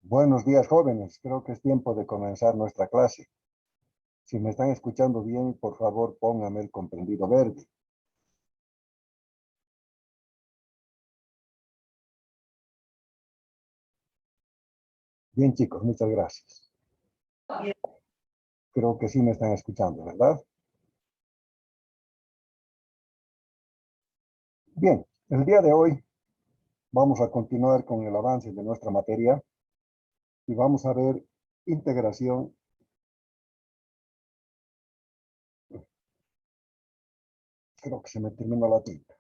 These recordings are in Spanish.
Buenos días, jóvenes. Creo que es tiempo de comenzar nuestra clase. Si me están escuchando bien, por favor, pónganme el comprendido verde. Bien, chicos, muchas gracias. Creo que sí me están escuchando, ¿verdad? Bien, el día de hoy vamos a continuar con el avance de nuestra materia y vamos a ver integración. Creo que se me terminó la tinta.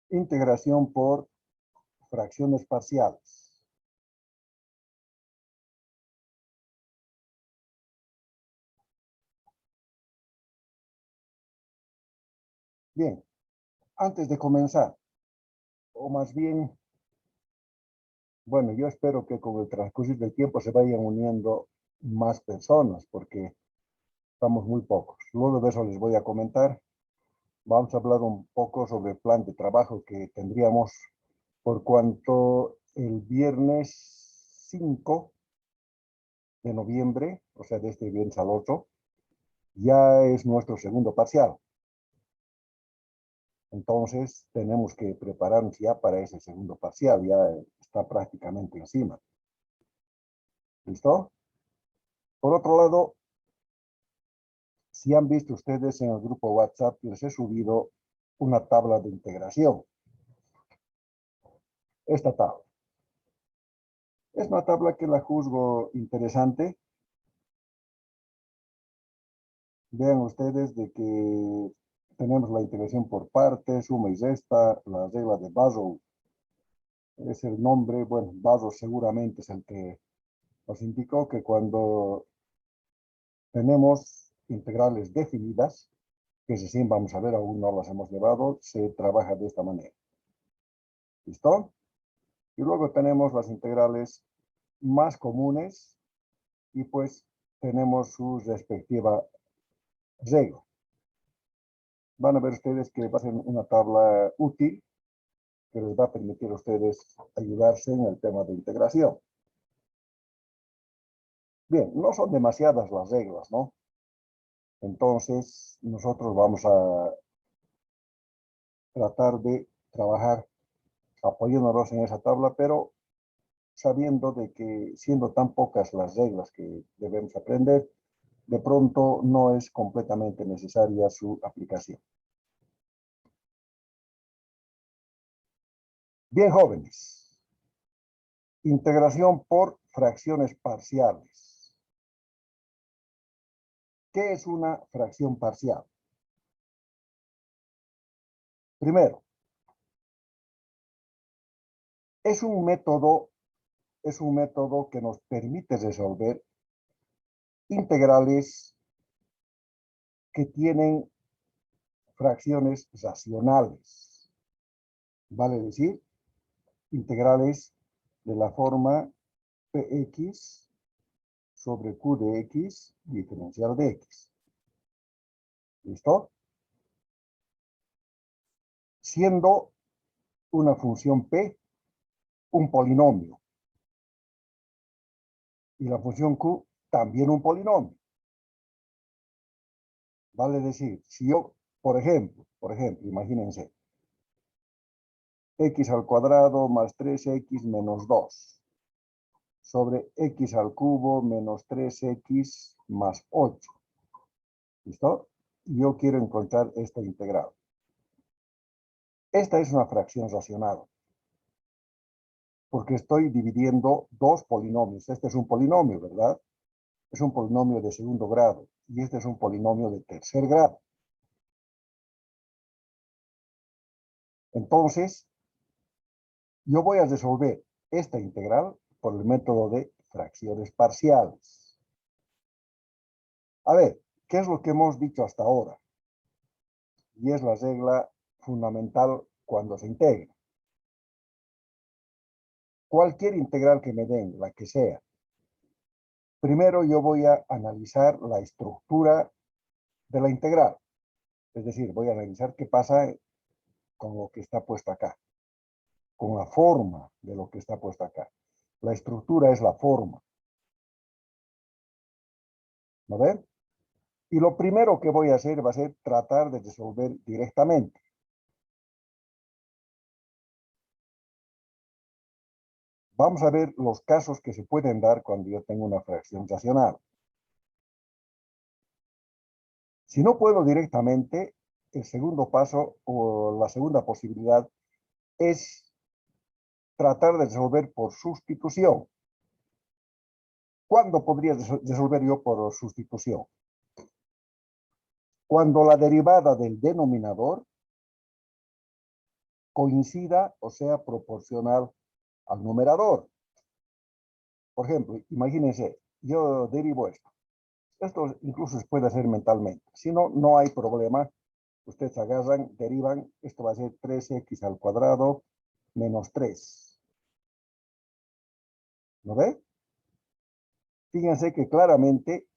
Integración por fracciones parciales. Bien, antes de comenzar, o más bien, bueno, yo espero que con el transcurso del tiempo se vayan uniendo más personas, porque estamos muy pocos. Luego de eso les voy a comentar. Vamos a hablar un poco sobre el plan de trabajo que tendríamos por cuanto el viernes 5 de noviembre, o sea, de este viernes al 8, ya es nuestro segundo parcial. Entonces, tenemos que prepararnos ya para ese segundo parcial, ya está prácticamente encima. ¿Listo? Por otro lado, si han visto ustedes en el grupo WhatsApp, les he subido una tabla de integración. Esta tabla. Es una tabla que la juzgo interesante. Vean ustedes de que tenemos la integración por partes, suma y resta, la regla de Basel es el nombre, bueno, Basel seguramente es el que nos indicó que cuando tenemos integrales definidas, que recién vamos a ver, aún no las hemos llevado, se trabaja de esta manera. ¿Listo? Y luego tenemos las integrales más comunes y pues tenemos su respectiva regla. Van a ver ustedes que va a ser una tabla útil que les va a permitir a ustedes ayudarse en el tema de integración. Bien, no son demasiadas las reglas, ¿no? Entonces, nosotros vamos a tratar de trabajar apoyándonos en esa tabla, pero sabiendo de que siendo tan pocas las reglas que debemos aprender, de pronto no es completamente necesaria su aplicación. Bien, jóvenes. Integración por fracciones parciales. ¿Qué es una fracción parcial? Primero, es un método que nos permite resolver integrales que tienen fracciones racionales. Vale decir, integrales de la forma Px sobre Q de X diferencial de X. ¿Listo? Siendo una función P un polinomio y la función Q también un polinomio. Vale decir, si yo, por ejemplo, imagínense, x al cuadrado más 3x menos 2 sobre x al cubo menos 3x más 8. ¿Listo? Yo quiero encontrar esta integral. Esta es una fracción racional, porque estoy dividiendo dos polinomios. Este es un polinomio, ¿verdad? Es un polinomio de segundo grado y este es un polinomio de tercer grado. Entonces, yo voy a resolver esta integral por el método de fracciones parciales. A ver, ¿qué es lo que hemos dicho hasta ahora? Y es la regla fundamental cuando se integra. Cualquier integral que me den, la que sea, primero yo voy a analizar la estructura de la integral. Es decir, voy a revisar qué pasa con lo que está puesto acá, con la forma de lo que está puesto acá. La estructura es la forma. ¿No ven? Y lo primero que voy a hacer va a ser tratar de resolver directamente. Vamos a ver los casos que se pueden dar cuando yo tengo una fracción racional. Si no puedo directamente, el segundo paso o la segunda posibilidad es tratar de resolver por sustitución. ¿Cuándo podría resolver yo por sustitución? Cuando la derivada del denominador coincida o sea proporcional al numerador. Por ejemplo, imagínense, yo derivo esto. Esto incluso se puede hacer mentalmente. Si no, no hay problema. Ustedes agarran, derivan, esto va a ser 3x al cuadrado menos 3. ¿Lo ve? Fíjense que claramente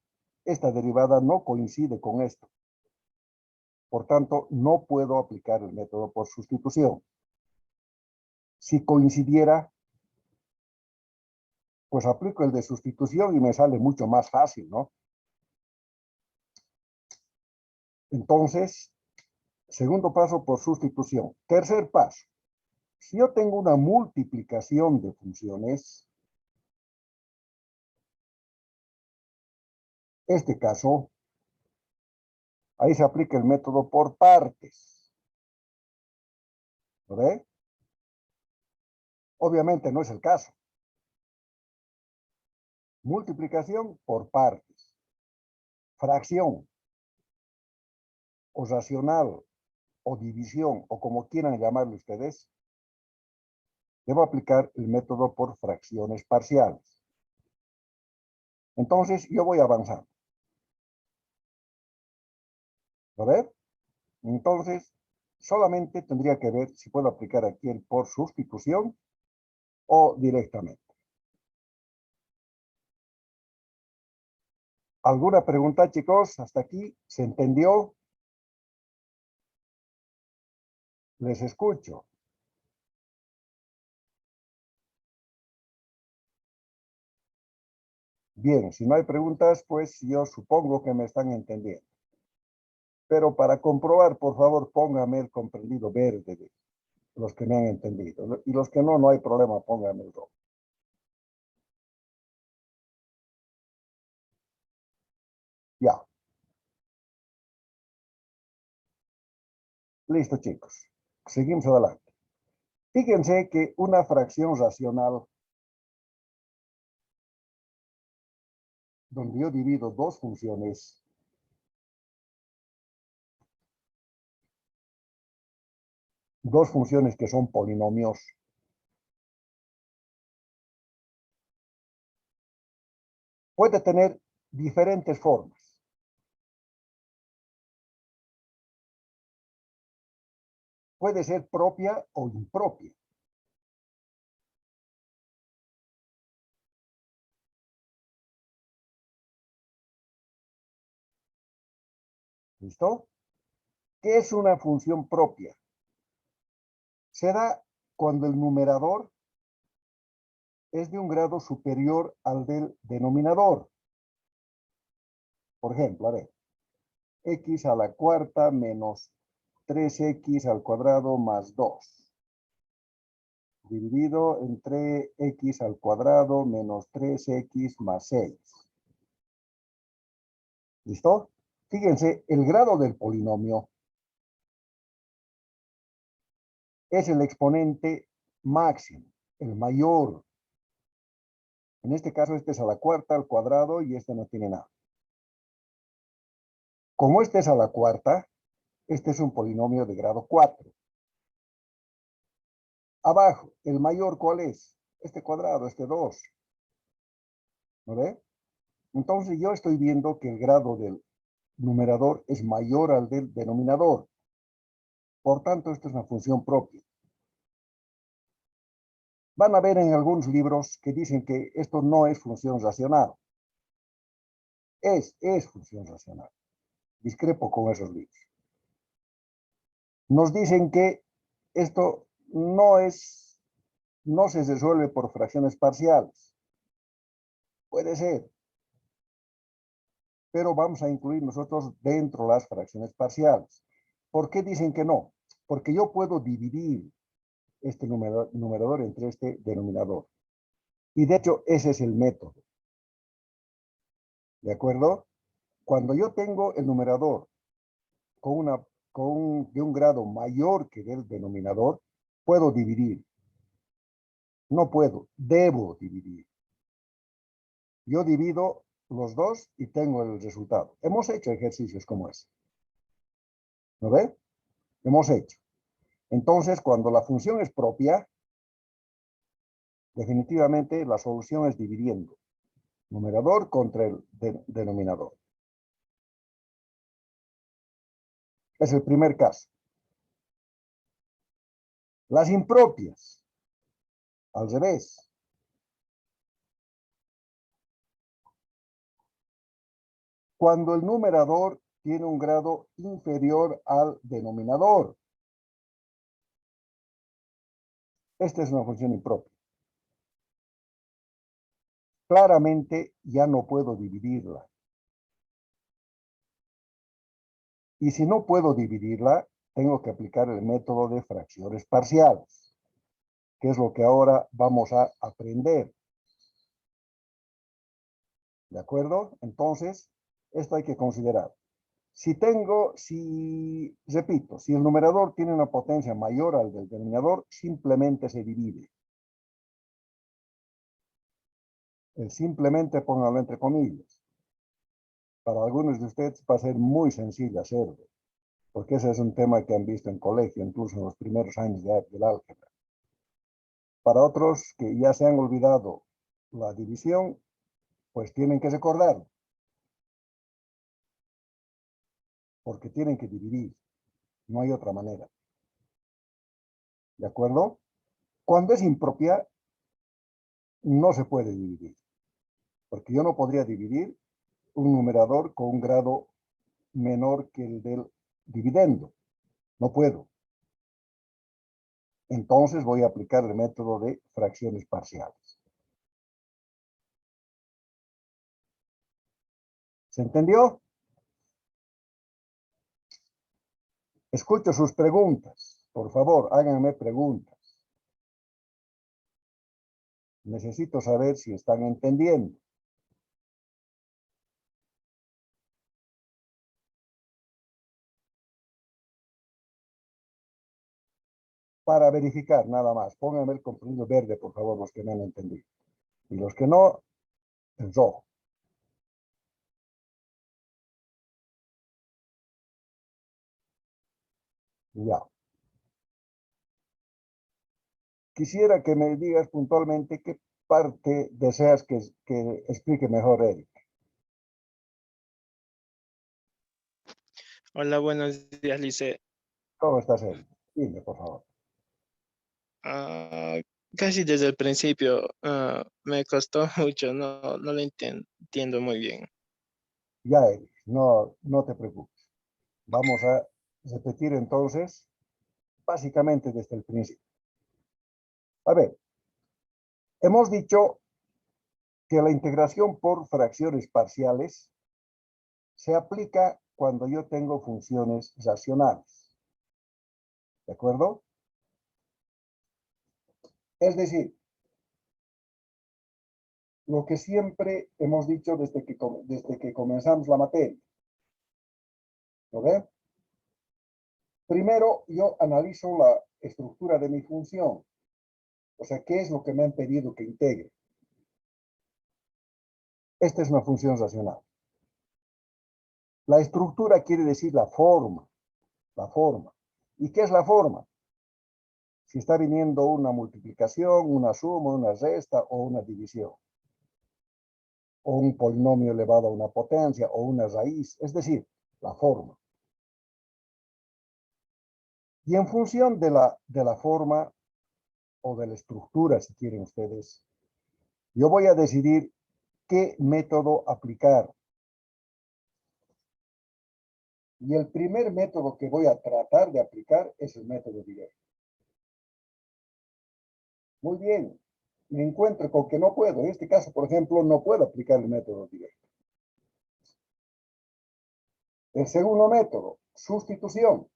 esta derivada no coincide con esto. Por tanto, no puedo aplicar el método por sustitución. Si coincidiera, pues aplico el de sustitución y me sale mucho más fácil, ¿no? Entonces, segundo paso por sustitución. Tercer paso. Si yo tengo una multiplicación de funciones, este caso, ahí se aplica el método por partes. ¿Lo ve? Obviamente no es el caso. Multiplicación por partes. Fracción o racional o división o como quieran llamarlo ustedes, debo aplicar el método por fracciones parciales. Entonces yo voy avanzando. ¿Lo ve? Entonces, solamente tendría que ver si puedo aplicar aquí el por sustitución o directamente. ¿Alguna pregunta, chicos? ¿Hasta aquí se entendió? Les escucho. Bien, si no hay preguntas, pues yo supongo que me están entendiendo. Pero para comprobar, por favor, póngame el comprendido verde de los que me han entendido. Y los que no, no hay problema, póngame el rojo. Ya. Listo, chicos. Seguimos adelante. Fíjense que una fracción racional donde yo divido dos funciones que son polinomios, puede tener diferentes formas. Puede ser propia o impropia. ¿Listo? ¿Qué es una función propia? Se da cuando el numerador es de un grado superior al del denominador. Por ejemplo, a ver, x a la cuarta menos 3x al cuadrado más 2, dividido entre x al cuadrado menos 3x más 6. ¿Listo? Fíjense, el grado del polinomio es el exponente máximo, el mayor. En este caso, este es a la cuarta al cuadrado y este no tiene nada. Como este es a la cuarta, este es un polinomio de grado 4. Abajo, el mayor, ¿cuál es? Este cuadrado, este 2. ¿No ve? Entonces yo estoy viendo que el grado del numerador es mayor al del denominador. Por tanto, esto es una función propia. Van a ver en algunos libros que dicen que esto no es función racional. Es función racional. Discrepo con esos libros. Nos dicen que esto no se resuelve por fracciones parciales. Puede ser, pero vamos a incluir nosotros dentro las fracciones parciales. ¿Por qué dicen que no? Porque yo puedo dividir este numerador entre este denominador. Y de hecho, ese es el método. ¿De acuerdo? Cuando yo tengo el numerador de un grado mayor que el denominador, puedo dividir. No puedo, debo dividir. Yo divido los dos y tengo el resultado. Hemos hecho ejercicios como ese. ¿No ve? Hemos hecho. Entonces, cuando la función es propia, definitivamente la solución es dividiendo. Numerador contra el denominador. Es el primer caso. Las impropias, al revés. Cuando el numerador tiene un grado inferior al denominador. Esta es una función impropia. Claramente ya no puedo dividirla. Y si no puedo dividirla, tengo que aplicar el método de fracciones parciales, que es lo que ahora vamos a aprender. ¿De acuerdo? Entonces, esto hay que considerar. Repito, si el numerador tiene una potencia mayor al del denominador, simplemente se divide. El simplemente póngalo entre comillas. Para algunos de ustedes va a ser muy sencillo hacerlo, porque ese es un tema que han visto en colegio, incluso en los primeros años del álgebra. Para otros que ya se han olvidado la división, pues tienen que recordarlo, porque tienen que dividir, no hay otra manera. ¿De acuerdo? Cuando es impropia, no se puede dividir, porque yo no podría dividir un numerador con un grado menor que el del dividendo. No puedo. Entonces voy a aplicar el método de fracciones parciales. ¿Se entendió? Escucho sus preguntas. Por favor, háganme preguntas. Necesito saber si están entendiendo. Para verificar, nada más. Pónganme el comprimido verde, por favor, los que me han entendido. Y los que no, el rojo. Ya. Quisiera que me digas puntualmente qué parte deseas que explique mejor, Eric. Hola, buenos días, Lice. ¿Cómo estás, Eric? Dime, por favor. Ah, casi desde el principio me costó mucho, no lo entiendo muy bien. Ya, Eric, no te preocupes. Vamos a repetir entonces, básicamente desde el principio. A ver, hemos dicho que la integración por fracciones parciales se aplica cuando yo tengo funciones racionales. ¿De acuerdo? Es decir, lo que siempre hemos dicho desde que comenzamos la materia. ¿Lo ve? Primero, yo analizo la estructura de mi función. O sea, ¿qué es lo que me han pedido que integre? Esta es una función racional. La estructura quiere decir la forma. La forma. ¿Y qué es la forma? Si está viniendo una multiplicación, una suma, una resta o una división. O un polinomio elevado a una potencia o una raíz. Es decir, la forma. Y en función de la forma o de la estructura, si quieren ustedes, yo voy a decidir qué método aplicar. Y el primer método que voy a tratar de aplicar es el método directo. Muy bien, me encuentro con que no puedo. En este caso, por ejemplo, no puedo aplicar el método directo. El segundo método, sustitución.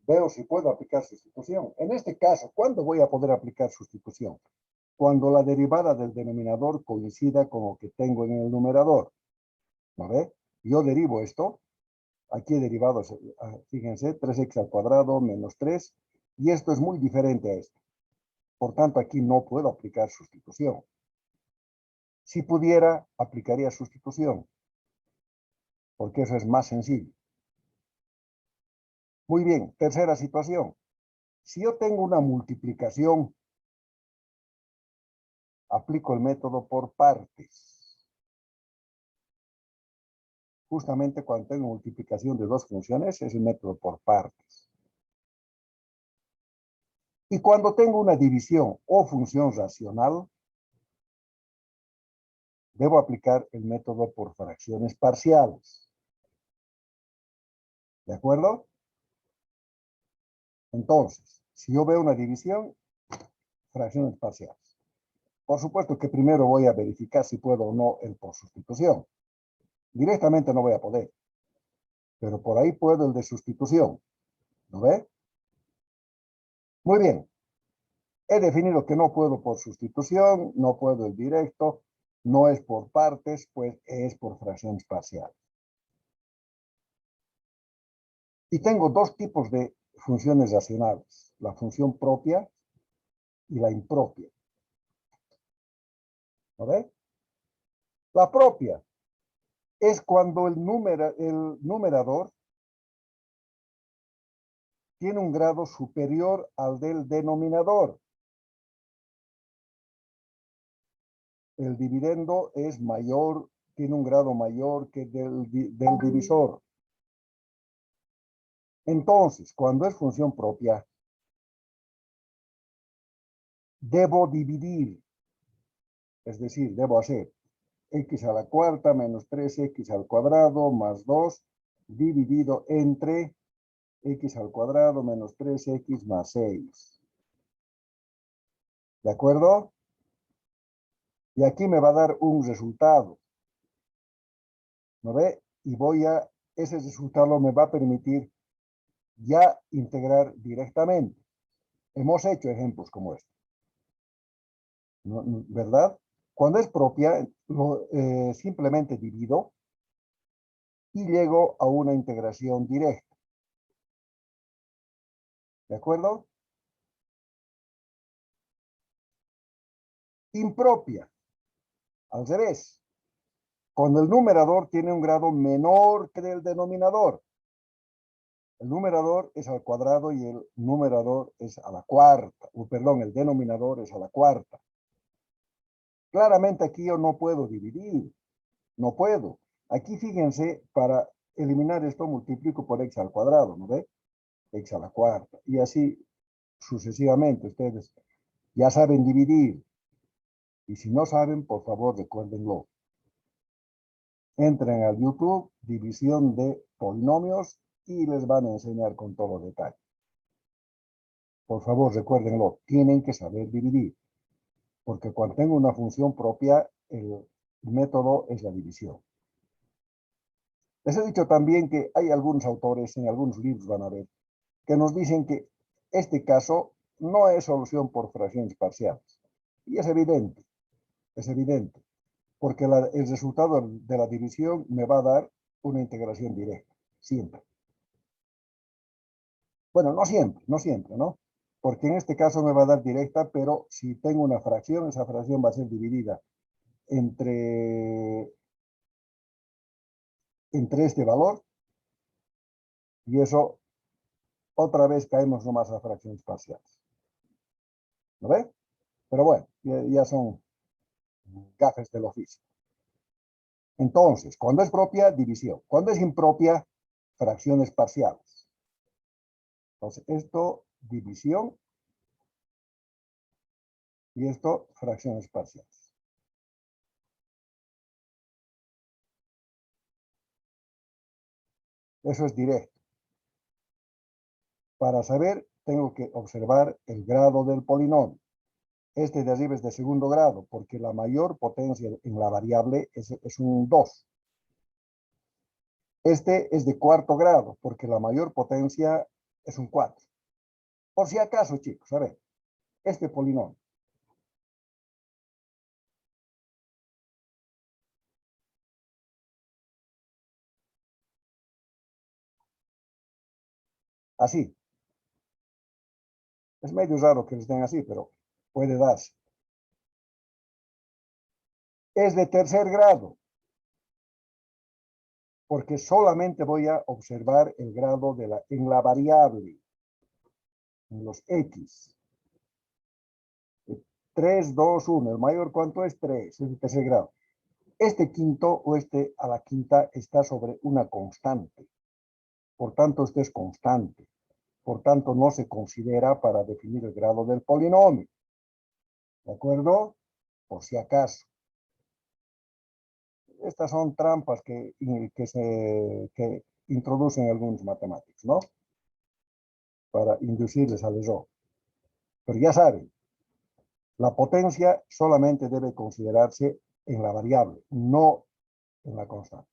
Veo si puedo aplicar sustitución. En este caso, ¿cuándo voy a poder aplicar sustitución? Cuando la derivada del denominador coincida con lo que tengo en el numerador. ¿No ve? Yo derivo esto. Aquí he derivado, fíjense, 3x al cuadrado menos 3. Y esto es muy diferente a esto. Por tanto, aquí no puedo aplicar sustitución. Si pudiera, aplicaría sustitución, porque eso es más sencillo. Muy bien, tercera situación. Si yo tengo una multiplicación, aplico el método por partes. Justamente cuando tengo multiplicación de dos funciones, es el método por partes. Y cuando tengo una división o función racional, debo aplicar el método por fracciones parciales. ¿De acuerdo? Entonces, si yo veo una división, fracciones parciales. Por supuesto que primero voy a verificar si puedo o no el por sustitución. Directamente no voy a poder, pero por ahí puedo el de sustitución. ¿Lo ve? Muy bien. He definido que no puedo por sustitución, no puedo el directo, no es por partes, pues es por fracciones parciales. Y tengo dos tipos de funciones racionales, la función propia y la impropia. ¿Lo ve? La propia es cuando el numerador tiene un grado superior al del denominador. El dividendo es mayor, tiene un grado mayor que del divisor. Entonces, cuando es función propia, debo dividir, es decir, debo hacer x a la cuarta menos 3x al cuadrado más 2 dividido entre x al cuadrado menos 3x más 6. ¿De acuerdo? Y aquí me va a dar un resultado. ¿No ve? Y ese resultado me va a permitir ya integrar directamente. Hemos hecho ejemplos como este. ¿Verdad? Cuando es propia, simplemente divido y llego a una integración directa. ¿De acuerdo? Impropia. Al revés. Cuando el numerador tiene un grado menor que el denominador. El numerador es al cuadrado y el numerador es a la cuarta. Perdón, el denominador es a la cuarta. Claramente aquí yo no puedo dividir. No puedo. Aquí fíjense, para eliminar esto multiplico por x al cuadrado, ¿no ve? X a la cuarta. Y así sucesivamente. Ustedes ya saben dividir. Y si no saben, por favor, recuérdenlo. Entren al YouTube, división de polinomios, y les van a enseñar con todo detalle. Por favor, recuérdenlo. Tienen que saber dividir. Porque cuando tengo una función propia, el método es la división. Les he dicho también que hay algunos autores, en algunos libros van a ver, que nos dicen que este caso no es solución por fracciones parciales. Y es evidente, porque el resultado de la división me va a dar una integración directa, siempre. Bueno, no siempre, ¿no? Porque en este caso me va a dar directa, pero si tengo una fracción, esa fracción va a ser dividida entre este valor, y eso otra vez caemos nomás a fracciones parciales. ¿No ve? Pero bueno, ya son gafes del oficio. Entonces, cuando es propia, división. Cuando es impropia, fracciones parciales. Entonces, esto, división, y esto, fracciones parciales. Eso es directo. Para saber, tengo que observar el grado del polinomio. Este de arriba es de segundo grado, porque la mayor potencia en la variable es un 2. Este es de cuarto grado, porque la mayor potencia es un 4. Por si acaso, chicos, a ver, este polinomio. Así. Es medio raro que les den así, pero puede darse. Es de tercer grado, porque solamente voy a observar el grado en la variable, en los X. 3, 2, 1. El mayor, ¿cuánto es? 3. Es de tercer grado. Este quinto o este a la quinta está sobre una constante. Por tanto, este es constante. Por tanto, no se considera para definir el grado del polinomio. ¿De acuerdo? Por si acaso. Estas son trampas que introducen algunos matemáticos, ¿no? Para inducirles al error. Pero ya saben, la potencia solamente debe considerarse en la variable, no en la constante.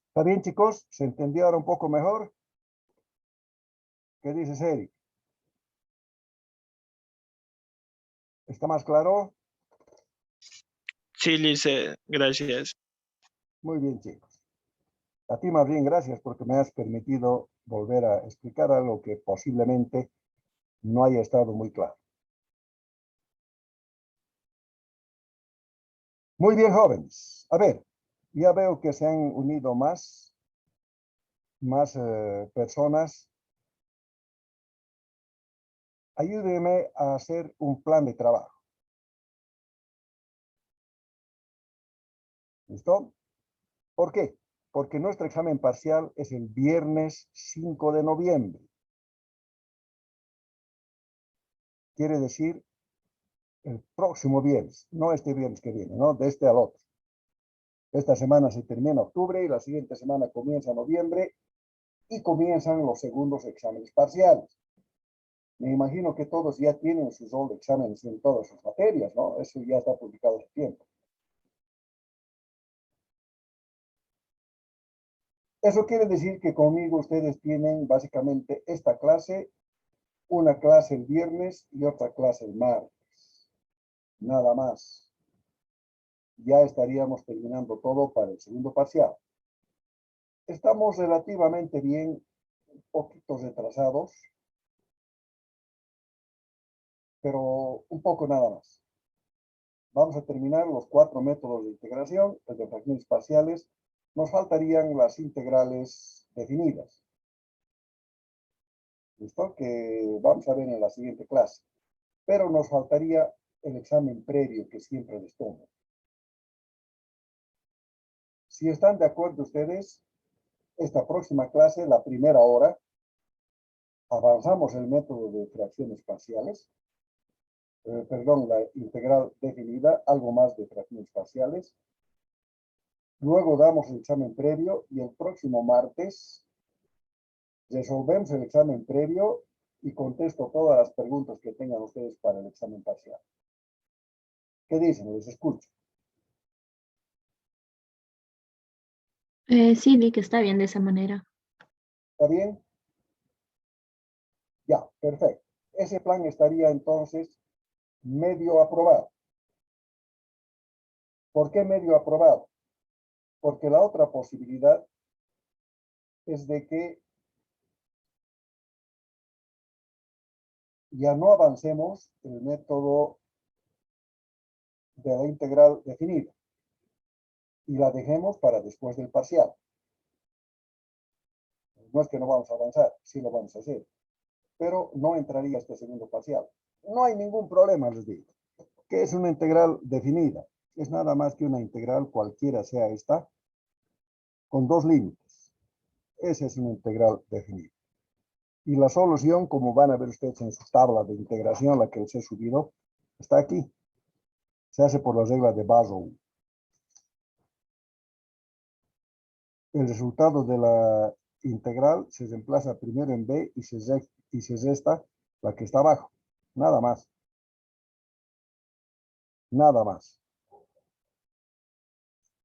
¿Está bien, chicos? ¿Se entendió ahora un poco mejor? ¿Qué dices, Eric? ¿Está más claro? Sí, Lice, gracias. Muy bien, chicos. A ti más bien gracias porque me has permitido volver a explicar algo que posiblemente no haya estado muy claro. Muy bien, jóvenes. A ver, ya veo que se han unido más personas. Ayúdenme a hacer un plan de trabajo. ¿Listo? ¿Por qué? Porque nuestro examen parcial es el viernes 5 de noviembre. Quiere decir el próximo viernes, no este viernes que viene, ¿no? De este al otro. Esta semana se termina octubre y la siguiente semana comienza noviembre y comienzan los segundos exámenes parciales. Me imagino que todos ya tienen su rol de exámenes en todas sus materias, ¿no? Eso ya está publicado hace tiempo. Eso quiere decir que conmigo ustedes tienen básicamente esta clase, una clase el viernes y otra clase el martes. Nada más. Ya estaríamos terminando todo para el segundo parcial. Estamos relativamente bien, un poquito retrasados, pero un poco nada más. Vamos a terminar los 4 métodos de integración, el de fracciones parciales. Nos faltarían las integrales definidas. ¿Listo? Que vamos a ver en la siguiente clase. Pero nos faltaría el examen previo que siempre les tomo. Si están de acuerdo ustedes, esta próxima clase, la primera hora, avanzamos el método de fracciones parciales. Perdón, la integral definida, algo más de fracciones parciales. Luego damos el examen previo y el próximo martes resolvemos el examen previo y contesto todas las preguntas que tengan ustedes para el examen parcial. ¿Qué dicen? Les escucho. Sí, Lick, está bien de esa manera. ¿Está bien? Ya, perfecto. Ese plan estaría entonces medio aprobado. ¿Por qué medio aprobado? Porque la otra posibilidad es de que ya no avancemos el método de la integral definida y la dejemos para después del parcial. No es que no vamos a avanzar, sí lo vamos a hacer, pero no entraría este segundo parcial. No hay ningún problema, les digo. ¿Qué es una integral definida? Es nada más que una integral, cualquiera sea esta, con 2 límites. Esa es una integral definida. Y la solución, como van a ver ustedes en su tabla de integración, la que les he subido, está aquí. Se hace por la regla de Barrow. el resultado de la integral se reemplaza primero en b y se resta la que está abajo. Nada más. Nada más.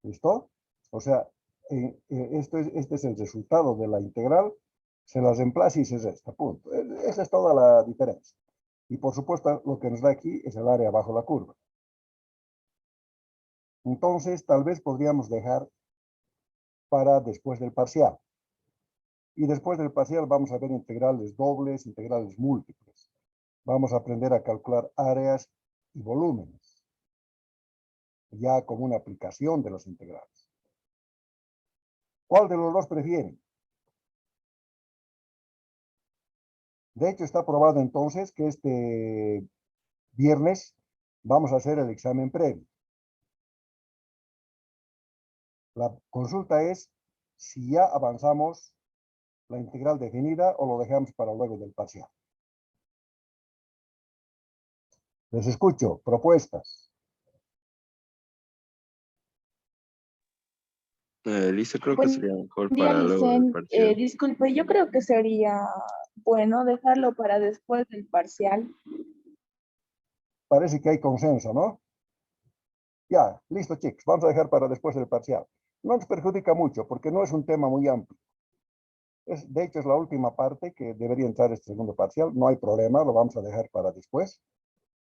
¿Listo? O sea, este es el resultado de la integral, se la reemplaza y se resta, punto. Esa es toda la diferencia. Y por supuesto, lo que nos da aquí es el área bajo la curva. Entonces, tal vez podríamos dejar para después del parcial. Y después del parcial vamos a ver integrales dobles, integrales múltiples. Vamos a aprender a calcular áreas y volúmenes, ya como una aplicación de los integrales. ¿Cuál de los dos prefieren? De hecho, está probado entonces que este viernes vamos a hacer el examen previo. La consulta es si ya avanzamos la integral definida o lo dejamos para luego del parcial. Les escucho, propuestas. Listo, creo que Buen sería mejor día, para luego del Licen. parcial. Disculpe, yo creo que sería bueno dejarlo para después del parcial. Parece que hay consenso, ¿no? Ya, listo, chicos. Vamos a dejar para después del parcial. No nos perjudica mucho porque no es un tema muy amplio. De hecho, es la última parte que debería entrar este segundo parcial. No hay problema, lo vamos a dejar para después,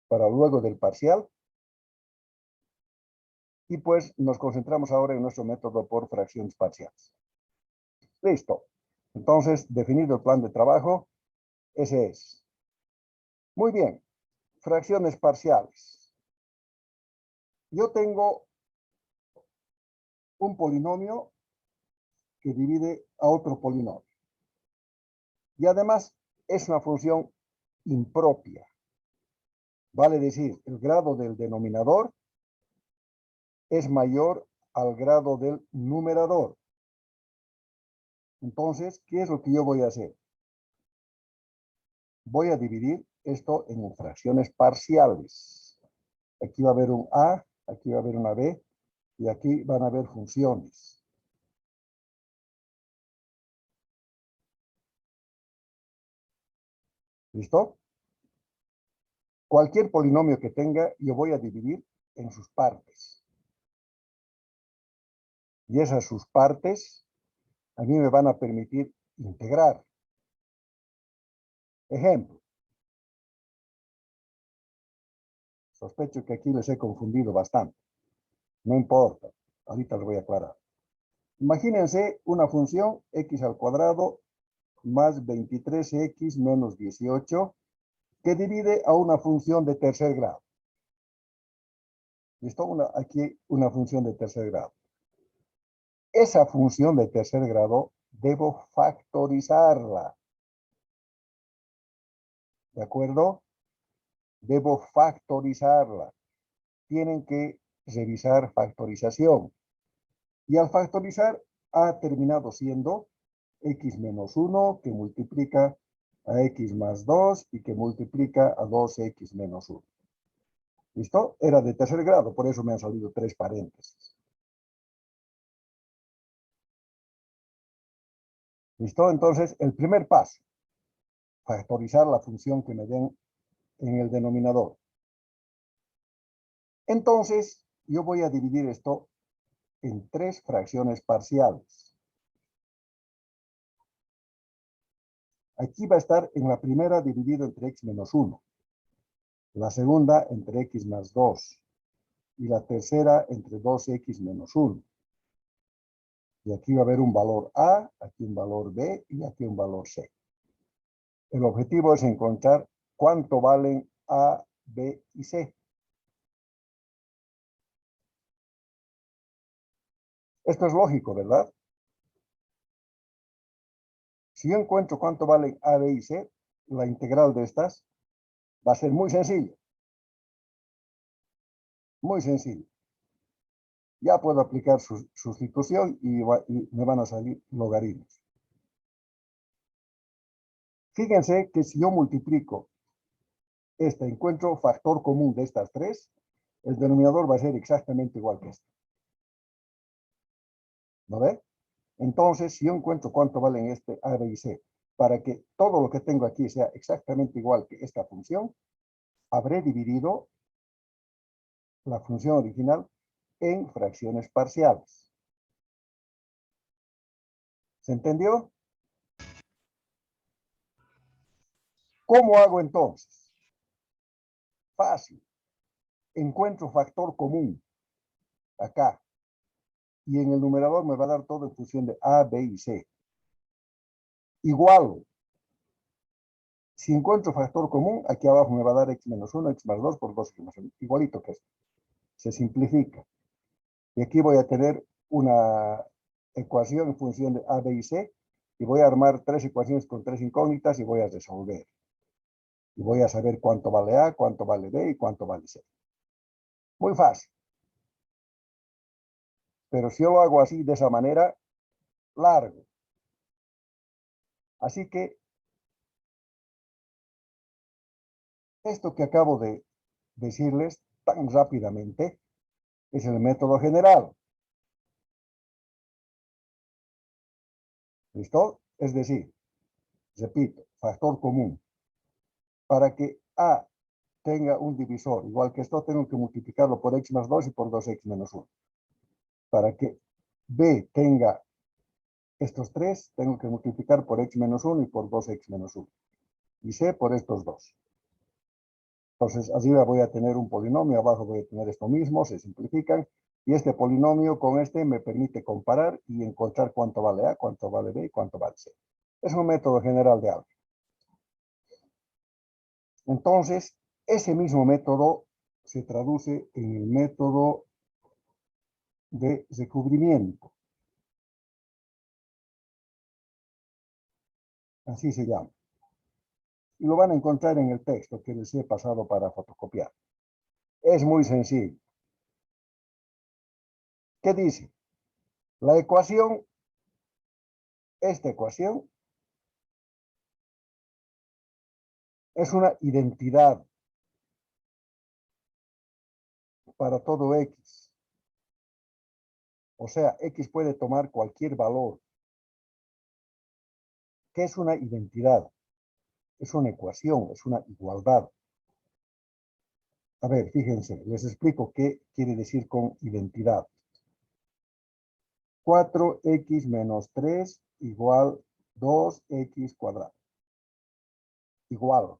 para luego del parcial. Y pues nos concentramos ahora en nuestro método por fracciones parciales. Listo. Entonces, definido el plan de trabajo, ese es. Muy bien. Fracciones parciales. Yo tengo un polinomio que divide a otro polinomio. Y además es una función impropia. Vale decir, el grado del denominador es mayor al grado del numerador. Entonces, ¿qué es lo que yo voy a hacer? Voy a dividir esto en fracciones parciales. Aquí va a haber un A, aquí va a haber una B, y aquí van a haber funciones. ¿Listo? Cualquier polinomio que tenga, yo voy a dividir en sus partes. Y esas sus partes a mí me van a permitir integrar. Ejemplo. Sospecho que aquí les he confundido bastante. No importa. Ahorita les voy a aclarar. Imagínense una función x al cuadrado más 23x menos 18 que divide a una función de tercer grado. ¿Listo? Aquí una función de tercer grado. Esa función de tercer grado debo factorizarla. ¿De acuerdo? Debo factorizarla. Tienen que revisar factorización. Y al factorizar ha terminado siendo x menos 1 que multiplica a x más 2 y que multiplica a 2x menos 1. ¿Listo? Era de tercer grado, por eso me han salido 3 paréntesis. ¿Listo? Entonces, el primer paso, factorizar la función que me den en el denominador. Entonces, yo voy a dividir esto en 3 fracciones parciales. Aquí va a estar en la primera dividido entre x menos 1. La segunda entre x más 2. Y la tercera entre 2x menos 1. Y aquí va a haber un valor A, aquí un valor B y aquí un valor C. El objetivo es encontrar cuánto valen A, B y C. Esto es lógico, ¿verdad? Si yo encuentro cuánto valen A, B y C, la integral de estas va a ser muy sencilla. Muy sencilla. Ya puedo aplicar sustitución y me van a salir logaritmos. Fíjense que si yo multiplico encuentro factor común de estas 3, el denominador va a ser exactamente igual que este. ¿No ve? Entonces, si yo encuentro cuánto valen este A, B y C, para que todo lo que tengo aquí sea exactamente igual que esta función, habré dividido la función original en fracciones parciales. ¿Se entendió? ¿Cómo hago entonces? Fácil. Encuentro factor común acá. Y en el numerador me va a dar todo en función de A, B y C. Igual. Si encuentro factor común, aquí abajo me va a dar x menos 1, x más 2 por 2x más 1. Igualito que esto. Se simplifica. Y aquí voy a tener una ecuación en función de A, B y C. Y voy a armar tres ecuaciones con tres incógnitas y voy a resolver. Y voy a saber cuánto vale A, cuánto vale B y cuánto vale C. Muy fácil. Pero si yo lo hago así, de esa manera, largo. Así que esto que acabo de decirles tan rápidamente es el método general. ¿Listo? Es decir, repito, factor común. Para que A tenga un divisor igual que esto, tengo que multiplicarlo por x más 2 y por 2x menos 1. Para que B tenga estos tres, tengo que multiplicar por x menos 1 y por 2x menos 1. Y C por estos dos. Entonces, arriba voy a tener un polinomio, abajo voy a tener esto mismo, se simplifican. Y este polinomio con este me permite comparar y encontrar cuánto vale A, cuánto vale B y cuánto vale C. Es un método general de álgebra. Entonces, ese mismo método se traduce en el método de recubrimiento. Así se llama. Y lo van a encontrar en el texto que les he pasado para fotocopiar. Es muy sencillo. ¿Qué dice? La ecuación, esta ecuación, es una identidad para todo X. O sea, X puede tomar cualquier valor. ¿Qué es una identidad? Es una ecuación, es una igualdad. A ver, fíjense, les explico qué quiere decir con identidad. 4x menos 3 igual 2x cuadrado. Igual.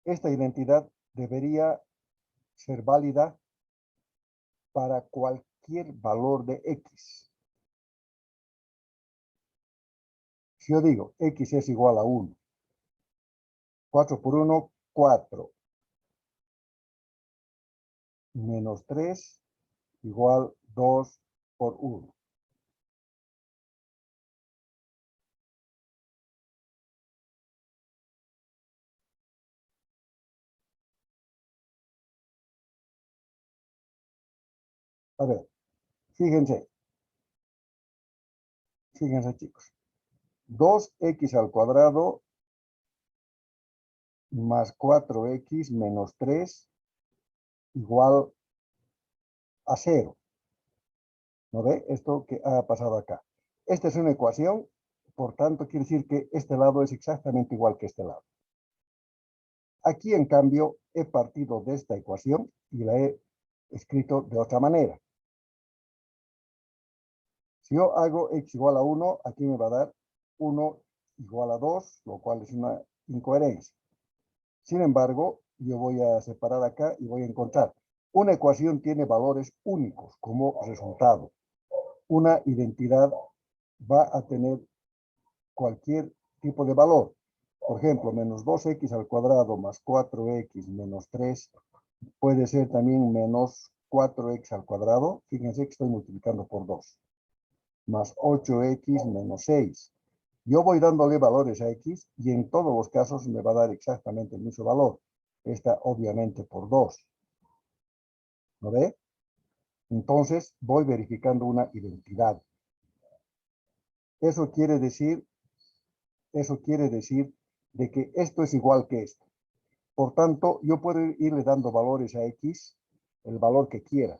Esta identidad debería ser válida para cualquier valor de x. Si yo digo x es igual a 1, 4 por 1, 4. Menos 3 igual 2 por 1. A ver, fíjense. Fíjense, chicos. 2x al cuadrado más 4x menos 3 igual a 0. ¿No ve? Esto que ha pasado acá. Esta es una ecuación, por tanto, quiere decir que este lado es exactamente igual que este lado. Aquí, en cambio, he partido de esta ecuación y la he escrito de otra manera. Si yo hago x igual a 1, aquí me va a dar 1 igual a 2, lo cual es una incoherencia. Sin embargo, yo voy a separar acá y voy a encontrar. Una ecuación tiene valores únicos como resultado. Una identidad va a tener cualquier tipo de valor. Por ejemplo, menos 2x al cuadrado más 4x menos 3 puede ser también menos 4x al cuadrado. Fíjense que estoy multiplicando por 2. Más 8x menos 6. Yo voy dándole valores a x y en todos los casos me va a dar exactamente el mismo valor. Esta obviamente por 2. ¿No ve? Entonces voy verificando una identidad. Eso quiere decir de que esto es igual que esto. Por tanto, yo puedo irle dando valores a x, el valor que quiera.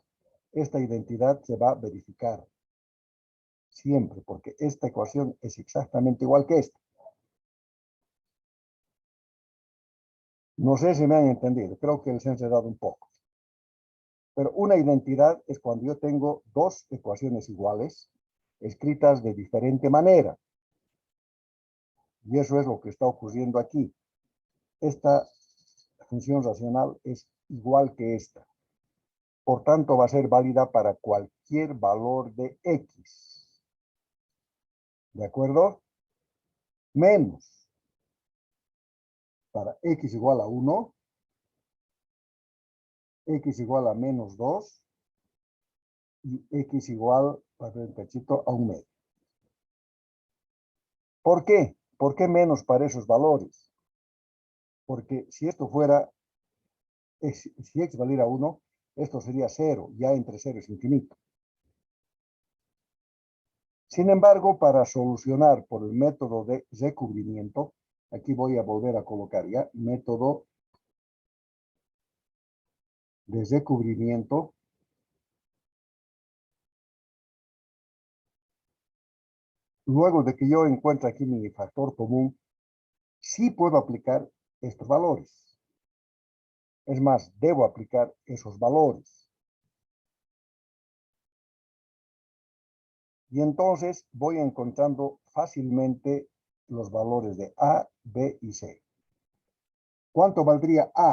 Esta identidad se va a verificar. Siempre, porque esta ecuación es exactamente igual que esta. No sé si me han entendido, creo que les he enredado un poco. Pero una identidad es cuando yo tengo dos ecuaciones iguales, escritas de diferente manera. Y eso es lo que está ocurriendo aquí. Esta función racional es igual que esta. Por tanto, va a ser válida para cualquier valor de x. ¿De acuerdo? Menos para x igual a 1, x igual a menos 2 y x igual, para ver un cachito, a 1 medio. ¿Por qué? ¿Por qué menos para esos valores? Porque si esto fuera, si x valiera 1, esto sería 0, ya entre 0 es infinito. Sin embargo, para solucionar por el método de recubrimiento, aquí voy a volver a colocar ya método de recubrimiento. Luego de que yo encuentre aquí mi factor común, sí puedo aplicar estos valores. Es más, debo aplicar esos valores. Y entonces voy encontrando fácilmente los valores de A, B y C. ¿Cuánto valdría A?